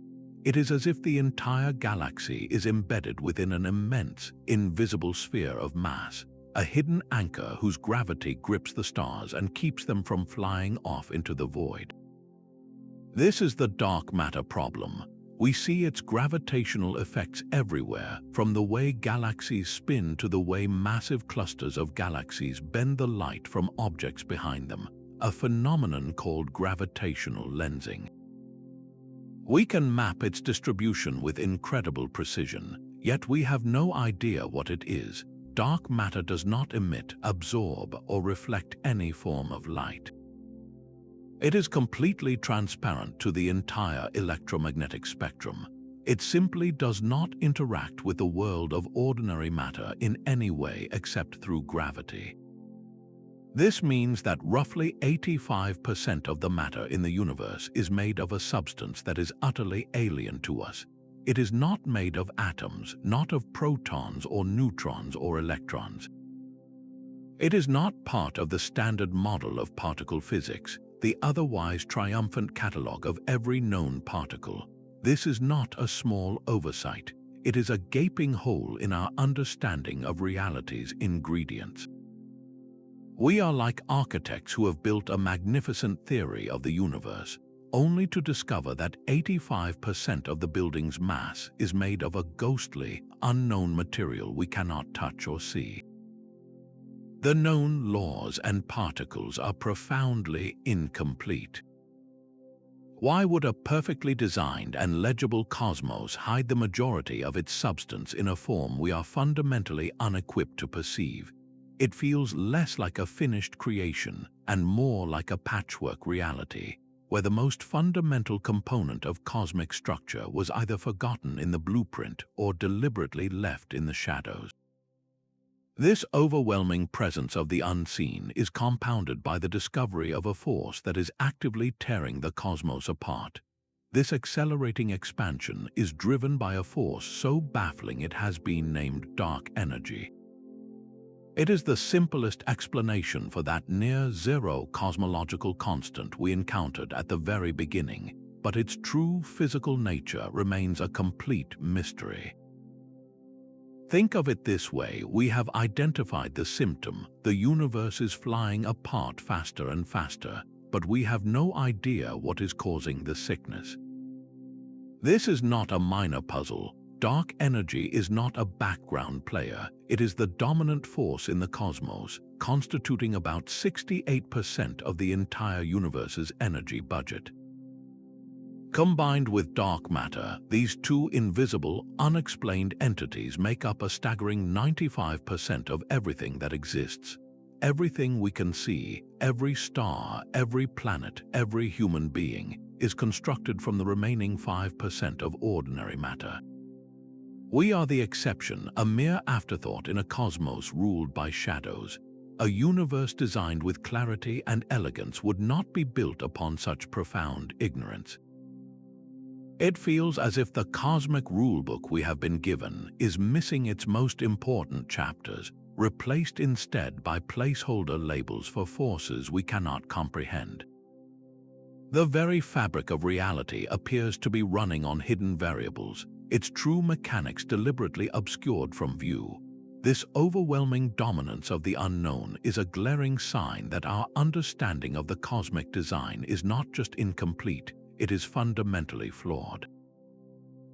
It is as if the entire galaxy is embedded within an immense, invisible sphere of mass, a hidden anchor whose gravity grips the stars and keeps them from flying off into the void. This is the dark matter problem. We see its gravitational effects everywhere, from the way galaxies spin to the way massive clusters of galaxies bend the light from objects behind them, a phenomenon called gravitational lensing. We can map its distribution with incredible precision, yet we have no idea what it is. Dark matter does not emit, absorb, or reflect any form of light. It is completely transparent to the entire electromagnetic spectrum. It simply does not interact with the world of ordinary matter in any way except through gravity. This means that roughly 85% of the matter in the universe is made of a substance that is utterly alien to us. It is not made of atoms, not of protons or neutrons or electrons. It is not part of the standard model of particle physics, the otherwise triumphant catalogue of every known particle. This is not a small oversight. It is a gaping hole in our understanding of reality's ingredients. We are like architects who have built a magnificent theory of the universe, only to discover that 85% of the building's mass is made of a ghostly, unknown material we cannot touch or see. The known laws and particles are profoundly incomplete. Why would a perfectly designed and legible cosmos hide the majority of its substance in a form we are fundamentally unequipped to perceive? It feels less like a finished creation and more like a patchwork reality, where the most fundamental component of cosmic structure was either forgotten in the blueprint or deliberately left in the shadows. This overwhelming presence of the unseen is compounded by the discovery of a force that is actively tearing the cosmos apart. This accelerating expansion is driven by a force so baffling it has been named dark energy. It is the simplest explanation for that near-zero cosmological constant we encountered at the very beginning, but its true physical nature remains a complete mystery. Think of it this way: we have identified the symptom, the universe is flying apart faster and faster, but we have no idea what is causing the sickness. This is not a minor puzzle. Dark energy is not a background player, it is the dominant force in the cosmos, constituting about 68% of the entire universe's energy budget. Combined with dark matter, these two invisible, unexplained entities make up a staggering 95% of everything that exists. Everything we can see, every star, every planet, every human being, is constructed from the remaining 5% of ordinary matter. We are the exception, a mere afterthought in a cosmos ruled by shadows. A universe designed with clarity and elegance would not be built upon such profound ignorance. It feels as if the cosmic rulebook we have been given is missing its most important chapters, replaced instead by placeholder labels for forces we cannot comprehend. The very fabric of reality appears to be running on hidden variables, its true mechanics deliberately obscured from view. This overwhelming dominance of the unknown is a glaring sign that our understanding of the cosmic design is not just incomplete, it is fundamentally flawed.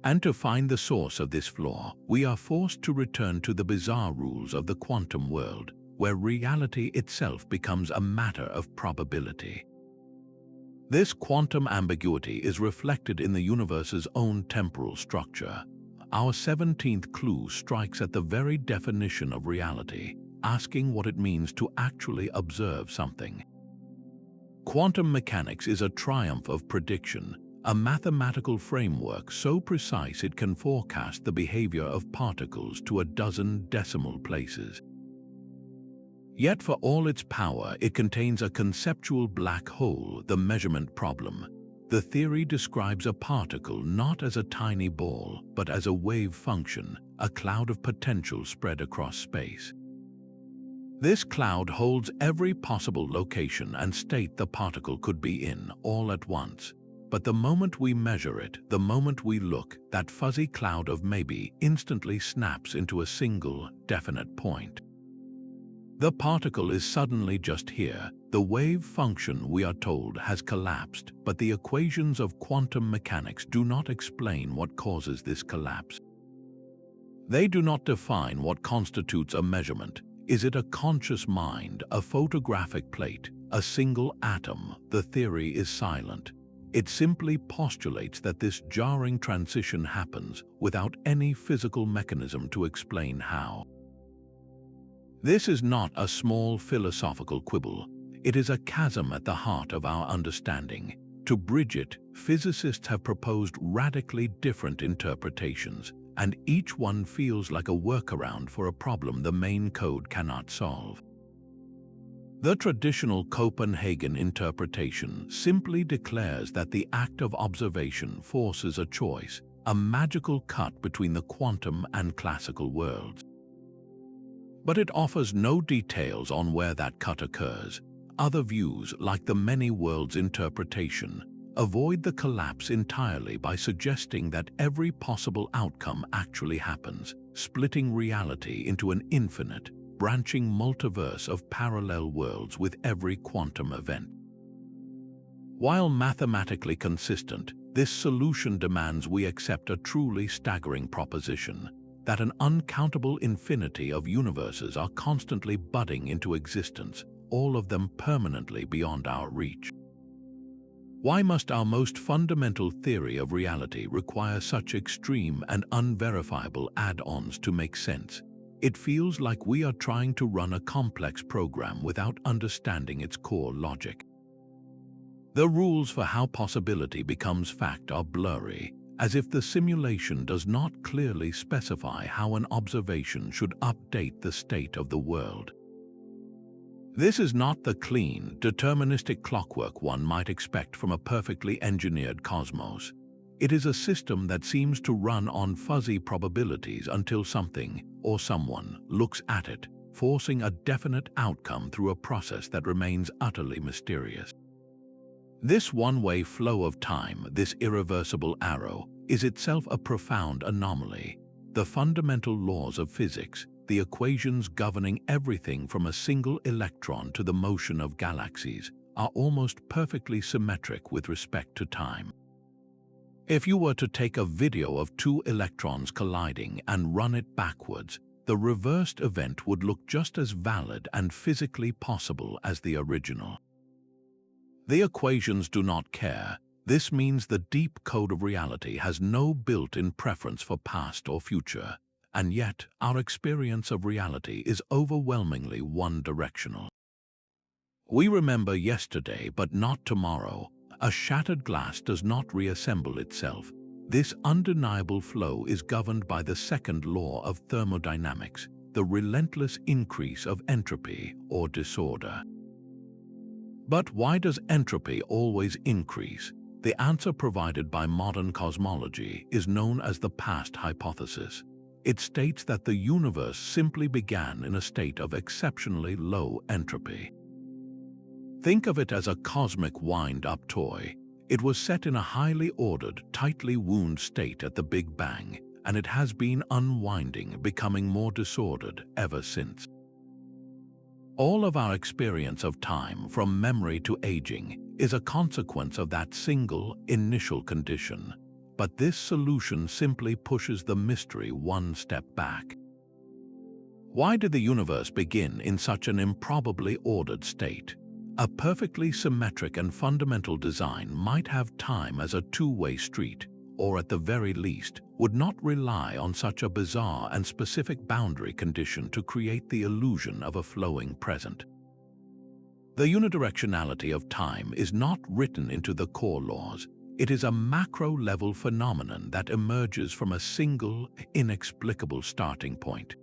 And to find the source of this flaw, we are forced to return to the bizarre rules of the quantum world, where reality itself becomes a matter of probability. This quantum ambiguity is reflected in the universe's own temporal structure. Our 17th clue strikes at the very definition of reality, asking what it means to actually observe something. Quantum mechanics is a triumph of prediction, a mathematical framework so precise it can forecast the behavior of particles to a dozen decimal places. Yet for all its power, it contains a conceptual black hole, the measurement problem. The theory describes a particle not as a tiny ball, but as a wave function, a cloud of potential spread across space. This cloud holds every possible location and state the particle could be in, all at once. But the moment we measure it, the moment we look, that fuzzy cloud of maybe instantly snaps into a single, definite point. The particle is suddenly just here, The wave function, we are told, has collapsed, but the equations of quantum mechanics do not explain what causes this collapse. They do not define what constitutes a measurement. Is it a conscious mind, a photographic plate, a single atom? The theory is silent. It simply postulates that this jarring transition happens without any physical mechanism to explain how. This is not a small philosophical quibble. It is a chasm at the heart of our understanding. To bridge it, physicists have proposed radically different interpretations, and each one feels like a workaround for a problem the main code cannot solve. The traditional Copenhagen interpretation simply declares that the act of observation forces a choice, a magical cut between the quantum and classical worlds. But it offers no details on where that cut occurs. Other views, like the many worlds interpretation, avoid the collapse entirely by suggesting that every possible outcome actually happens, splitting reality into an infinite, branching multiverse of parallel worlds with every quantum event. While mathematically consistent, this solution demands we accept a truly staggering proposition: that an uncountable infinity of universes are constantly budding into existence, all of them permanently beyond our reach. Why must our most fundamental theory of reality require such extreme and unverifiable add-ons to make sense? It feels like we are trying to run a complex program without understanding its core logic. The rules for how possibility becomes fact are blurry, as if the simulation does not clearly specify how an observation should update the state of the world. This is not the clean, deterministic clockwork one might expect from a perfectly engineered cosmos. It is a system that seems to run on fuzzy probabilities until something, or someone, looks at it, forcing a definite outcome through a process that remains utterly mysterious. This one-way flow of time, this irreversible arrow, is itself a profound anomaly. The fundamental laws of physics, the equations governing everything from a single electron to the motion of galaxies, are almost perfectly symmetric with respect to time. If you were to take a video of two electrons colliding and run it backwards, the reversed event would look just as valid and physically possible as the original. The equations do not care. This means the deep code of reality has no built-in preference for past or future. And yet, our experience of reality is overwhelmingly one-directional. We remember yesterday but not tomorrow. A shattered glass does not reassemble itself. This undeniable flow is governed by the second law of thermodynamics, the relentless increase of entropy or disorder. But why does entropy always increase? The answer provided by modern cosmology is known as the past hypothesis. It states that the universe simply began in a state of exceptionally low entropy. Think of it as a cosmic wind-up toy. It was set in a highly ordered, tightly wound state at the Big Bang, and it has been unwinding, becoming more disordered ever since. All of our experience of time, from memory to aging, is a consequence of that single, initial condition. But this solution simply pushes the mystery one step back. Why did the universe begin in such an improbably ordered state? A perfectly symmetric and fundamental design might have time as a two-way street, or at the very least, would not rely on such a bizarre and specific boundary condition to create the illusion of a flowing present. The unidirectionality of time is not written into the core laws. It is a macro-level phenomenon that emerges from a single, inexplicable starting point.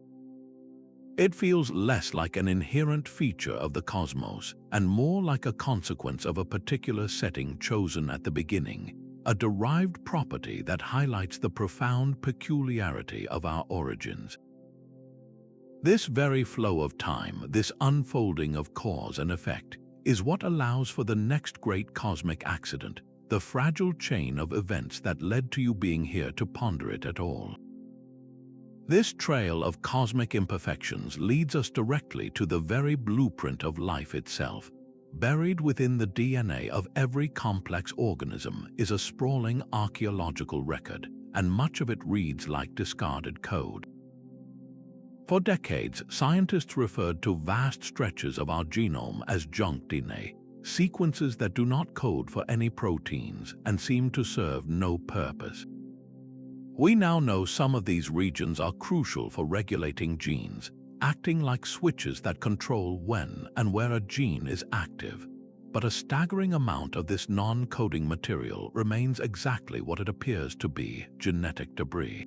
It feels less like an inherent feature of the cosmos and more like a consequence of a particular setting chosen at the beginning, a derived property that highlights the profound peculiarity of our origins. This very flow of time, this unfolding of cause and effect, is what allows for the next great cosmic accident, the fragile chain of events that led to you being here to ponder it at all. This trail of cosmic imperfections leads us directly to the very blueprint of life itself. Buried within the DNA of every complex organism is a sprawling archaeological record, and much of it reads like discarded code. For decades, scientists referred to vast stretches of our genome as junk DNA, sequences that do not code for any proteins and seem to serve no purpose. We now know some of these regions are crucial for regulating genes, acting like switches that control when and where a gene is active. But a staggering amount of this non-coding material remains exactly what it appears to be: genetic debris.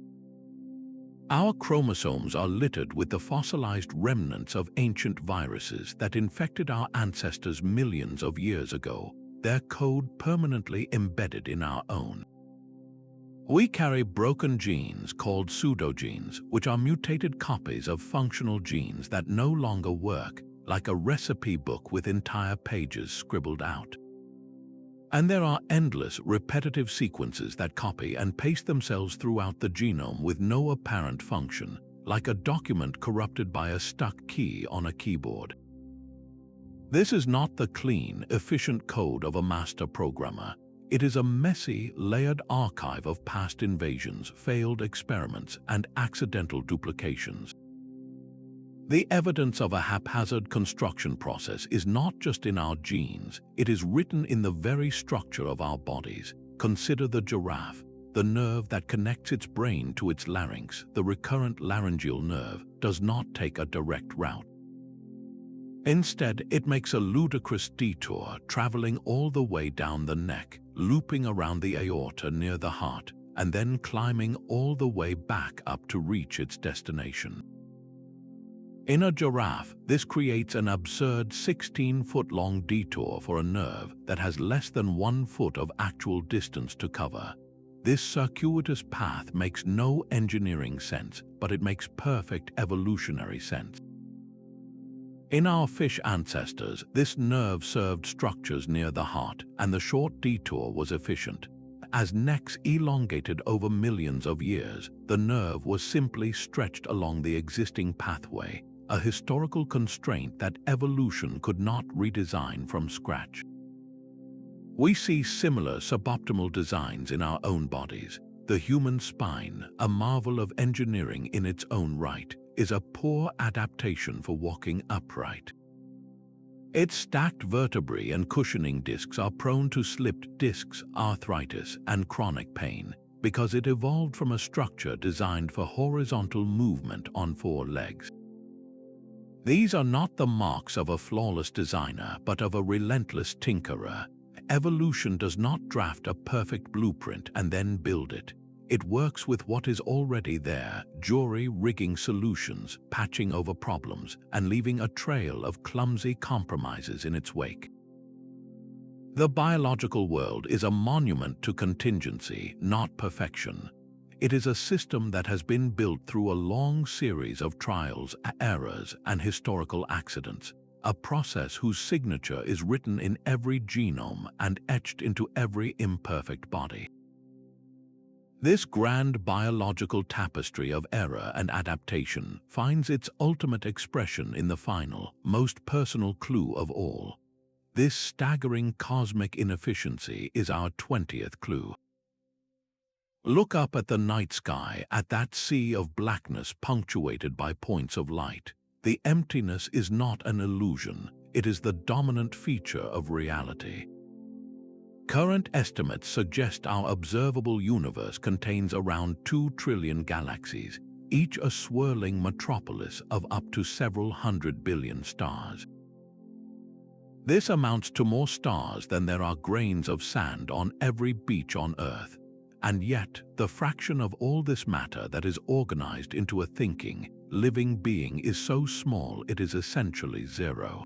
Our chromosomes are littered with the fossilized remnants of ancient viruses that infected our ancestors millions of years ago, their code permanently embedded in our own. We carry broken genes called pseudogenes, which are mutated copies of functional genes that no longer work, like a recipe book with entire pages scribbled out. And there are endless, repetitive sequences that copy and paste themselves throughout the genome with no apparent function, like a document corrupted by a stuck key on a keyboard. This is not the clean, efficient code of a master programmer. It is a messy, layered archive of past invasions, failed experiments, and accidental duplications. The evidence of a haphazard construction process is not just in our genes, it is written in the very structure of our bodies. Consider the giraffe. The nerve that connects its brain to its larynx, the recurrent laryngeal nerve, does not take a direct route. Instead, it makes a ludicrous detour, traveling all the way down the neck, looping around the aorta near the heart, and then climbing all the way back up to reach its destination. In a giraffe, this creates an absurd 16-foot-long detour for a nerve that has less than 1 foot of actual distance to cover. This circuitous path makes no engineering sense, but it makes perfect evolutionary sense. In our fish ancestors, this nerve served structures near the heart, and the short detour was efficient. As necks elongated over millions of years, the nerve was simply stretched along the existing pathway, a historical constraint that evolution could not redesign from scratch. We see similar suboptimal designs in our own bodies. The human spine, a marvel of engineering in its own right, is a poor adaptation for walking upright. Its stacked vertebrae and cushioning discs are prone to slipped discs, arthritis, and chronic pain because it evolved from a structure designed for horizontal movement on 4 legs. These are not the marks of a flawless designer, but of a relentless tinkerer. Evolution does not draft a perfect blueprint and then build it. It works with what is already there, jury-rigging solutions, patching over problems, and leaving a trail of clumsy compromises in its wake. The biological world is a monument to contingency, not perfection. It is a system that has been built through a long series of trials, errors, and historical accidents, a process whose signature is written in every genome and etched into every imperfect body. This grand biological tapestry of error and adaptation finds its ultimate expression in the final, most personal clue of all. This staggering cosmic inefficiency is our 20th clue. Look up at the night sky, at that sea of blackness punctuated by points of light. The emptiness is not an illusion, it is the dominant feature of reality. Current estimates suggest our observable universe contains around 2 trillion galaxies, each a swirling metropolis of up to several 100 billion stars. This amounts to more stars than there are grains of sand on every beach on Earth. And yet, the fraction of all this matter that is organized into a thinking, living being is so small it is essentially zero.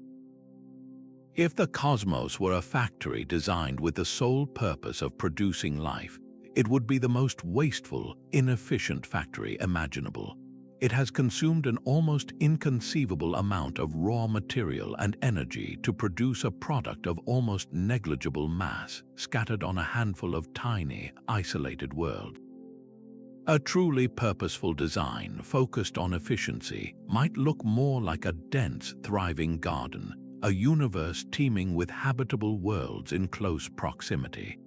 If the cosmos were a factory designed with the sole purpose of producing life, it would be the most wasteful, inefficient factory imaginable. It has consumed an almost inconceivable amount of raw material and energy to produce a product of almost negligible mass, scattered on a handful of tiny, isolated worlds. A truly purposeful design focused on efficiency might look more like a dense, thriving garden, a universe teeming with habitable worlds in close proximity.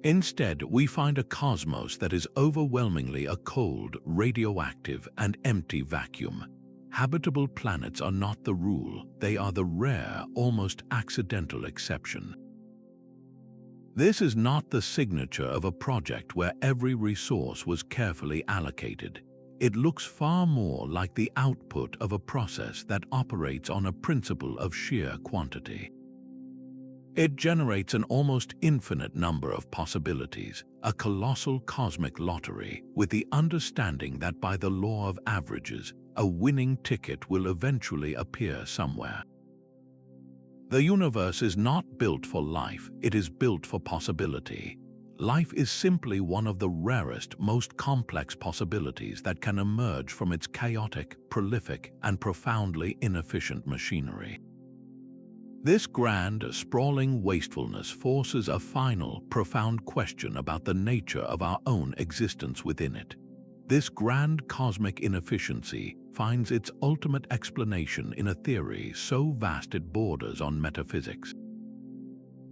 Instead, we find a cosmos that is overwhelmingly a cold, radioactive, and empty vacuum. Habitable planets are not the rule, they are the rare, almost accidental exception. This is not the signature of a project where every resource was carefully allocated. It looks far more like the output of a process that operates on a principle of sheer quantity. It generates an almost infinite number of possibilities, a colossal cosmic lottery, with the understanding that by the law of averages, a winning ticket will eventually appear somewhere. The universe is not built for life, it is built for possibility. Life is simply one of the rarest, most complex possibilities that can emerge from its chaotic, prolific, and profoundly inefficient machinery. This grand, sprawling wastefulness forces a final, profound question about the nature of our own existence within it. This grand cosmic inefficiency finds its ultimate explanation in a theory so vast it borders on metaphysics.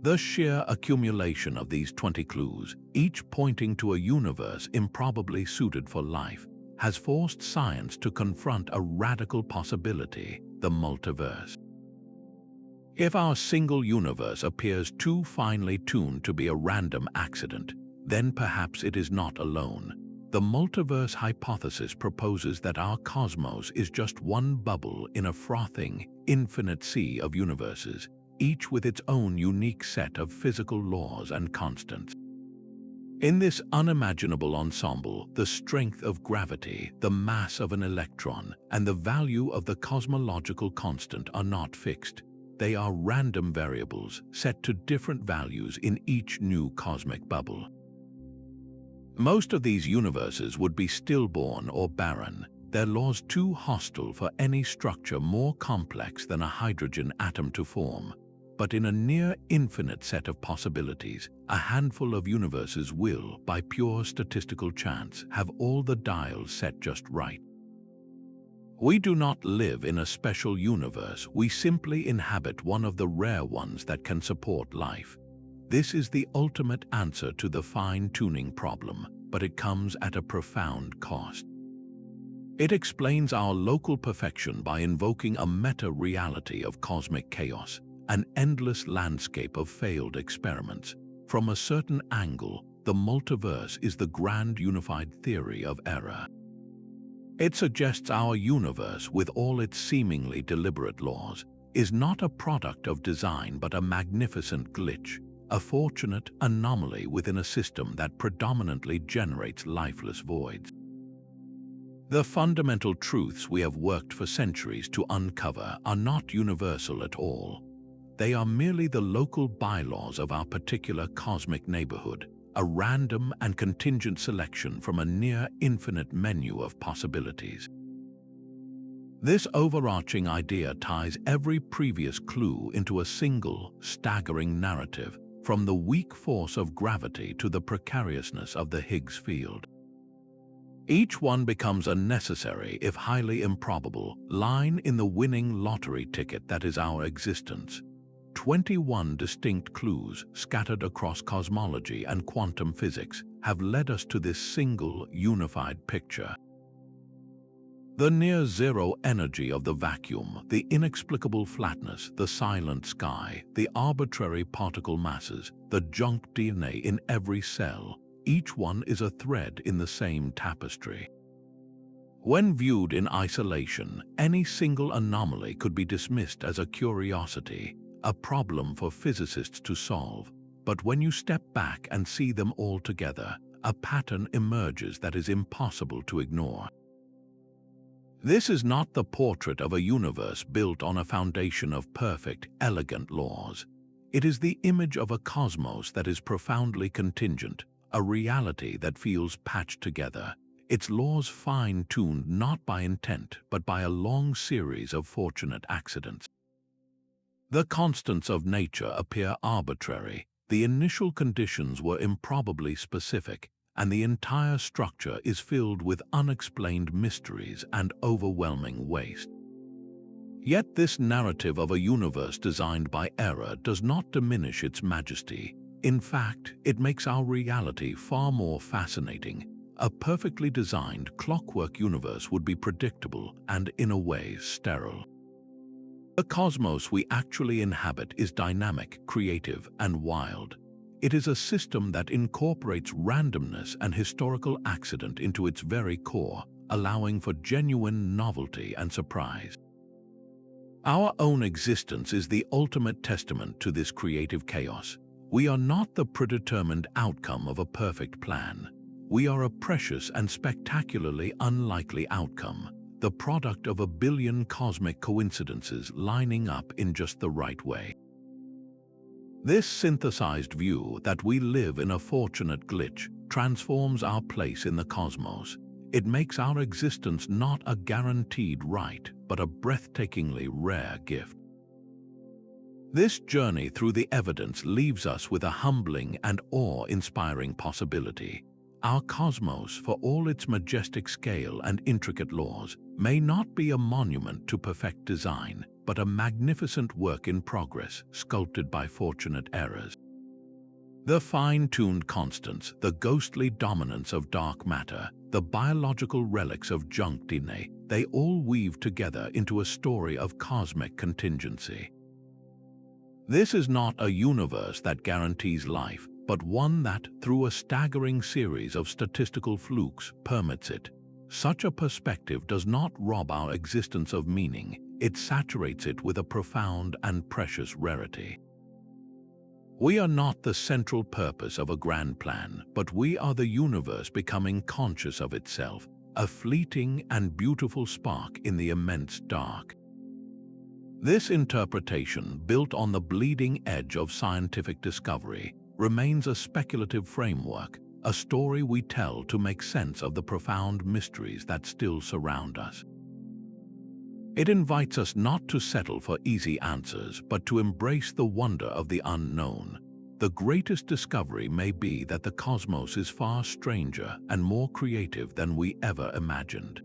The sheer accumulation of these 20 clues, each pointing to a universe improbably suited for life, has forced science to confront a radical possibility, the multiverse. If our single universe appears too finely tuned to be a random accident, then perhaps it is not alone. The multiverse hypothesis proposes that our cosmos is just one bubble in a frothing, infinite sea of universes, each with its own unique set of physical laws and constants. In this unimaginable ensemble, the strength of gravity, the mass of an electron, and the value of the cosmological constant are not fixed. They are random variables set to different values in each new cosmic bubble. Most of these universes would be stillborn or barren, their laws too hostile for any structure more complex than a hydrogen atom to form. But in a near-infinite set of possibilities, a handful of universes will, by pure statistical chance, have all the dials set just right. We do not live in a special universe, we simply inhabit one of the rare ones that can support life. This is the ultimate answer to the fine-tuning problem, but it comes at a profound cost. It explains our local perfection by invoking a meta-reality of cosmic chaos, an endless landscape of failed experiments. From a certain angle, the multiverse is the grand unified theory of error. It suggests our universe, with all its seemingly deliberate laws, is not a product of design but a magnificent glitch, a fortunate anomaly within a system that predominantly generates lifeless voids. The fundamental truths we have worked for centuries to uncover are not universal at all. They are merely the local bylaws of our particular cosmic neighborhood, a random and contingent selection from a near-infinite menu of possibilities. This overarching idea ties every previous clue into a single, staggering narrative, from the weak force of gravity to the precariousness of the Higgs field. Each one becomes a necessary, if highly improbable, line in the winning lottery ticket that is our existence. 21 distinct clues scattered across cosmology and quantum physics have led us to this single, unified picture. The near-zero energy of the vacuum, the inexplicable flatness, the silent sky, the arbitrary particle masses, the junk DNA in every cell, each one is a thread in the same tapestry. When viewed in isolation, any single anomaly could be dismissed as a curiosity, a problem for physicists to solve. But when you step back and see them all together, a pattern emerges that is impossible to ignore. This is not the portrait of a universe built on a foundation of perfect, elegant laws. It is the image of a cosmos that is profoundly contingent, a reality that feels patched together, its laws fine-tuned not by intent but by a long series of fortunate accidents. The constants of nature appear arbitrary, the initial conditions were improbably specific, and the entire structure is filled with unexplained mysteries and overwhelming waste. Yet this narrative of a universe designed by error does not diminish its majesty. In fact, it makes our reality far more fascinating. A perfectly designed clockwork universe would be predictable and, in a way, sterile. The cosmos we actually inhabit is dynamic, creative, and wild. It is a system that incorporates randomness and historical accident into its very core, allowing for genuine novelty and surprise. Our own existence is the ultimate testament to this creative chaos. We are not the predetermined outcome of a perfect plan. We are a precious and spectacularly unlikely outcome, the product of a billion cosmic coincidences lining up in just the right way. This synthesized view that we live in a fortunate glitch transforms our place in the cosmos. It makes our existence not a guaranteed right, but a breathtakingly rare gift. This journey through the evidence leaves us with a humbling and awe-inspiring possibility. Our cosmos, for all its majestic scale and intricate laws, may not be a monument to perfect design, but a magnificent work in progress sculpted by fortunate errors. The fine-tuned constants, the ghostly dominance of dark matter, the biological relics of junk DNA, they all weave together into a story of cosmic contingency. This is not a universe that guarantees life, but one that, through a staggering series of statistical flukes, permits it. Such a perspective does not rob our existence of meaning, it saturates it with a profound and precious rarity. We are not the central purpose of a grand plan, but we are the universe becoming conscious of itself, a fleeting and beautiful spark in the immense dark. This interpretation, built on the bleeding edge of scientific discovery, remains a speculative framework, a story we tell to make sense of the profound mysteries that still surround us. It invites us not to settle for easy answers, but to embrace the wonder of the unknown. The greatest discovery may be that the cosmos is far stranger and more creative than we ever imagined.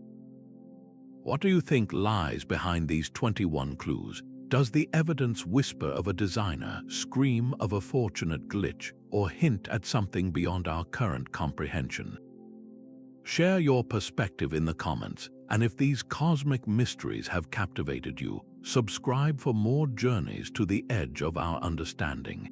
What do you think lies behind these 21 clues? Does the evidence whisper of a designer, scream of a fortunate glitch, or hint at something beyond our current comprehension? Share your perspective in the comments, and if these cosmic mysteries have captivated you, subscribe for more journeys to the edge of our understanding.